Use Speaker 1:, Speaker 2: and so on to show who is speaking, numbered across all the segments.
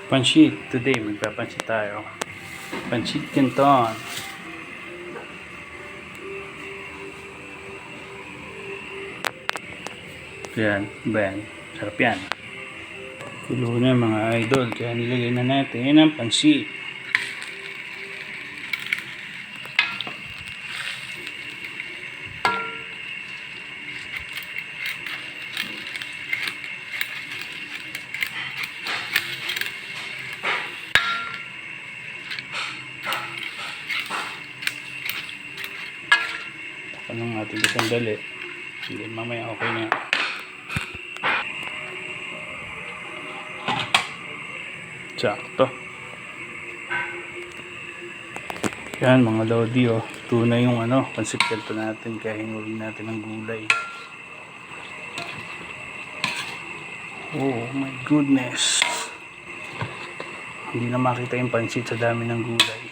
Speaker 1: Pansit. Today, magpapansit tayo. Pansit Canton. Yan. Ben. Sarap yan. Kulo na mga idol. Kaya nilagay na natin ang pansit. Anong natin ito sandali. Hindi, mamaya okay na. Sakto. Yan mga lodi, oh. Ito na yung pansit canton natin. Kaya hinulin natin ng gulay. Oh my goodness. Hindi na makita yung pansit sa dami ng gulay.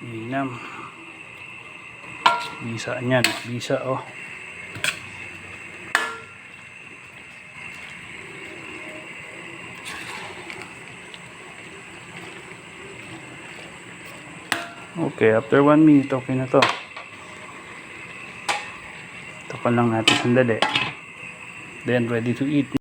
Speaker 1: Inam. Bisa niyan. Bisa, oh. Okay, after 1 minute, okay na to. Tapan lang natin sandali. Then, ready to eat.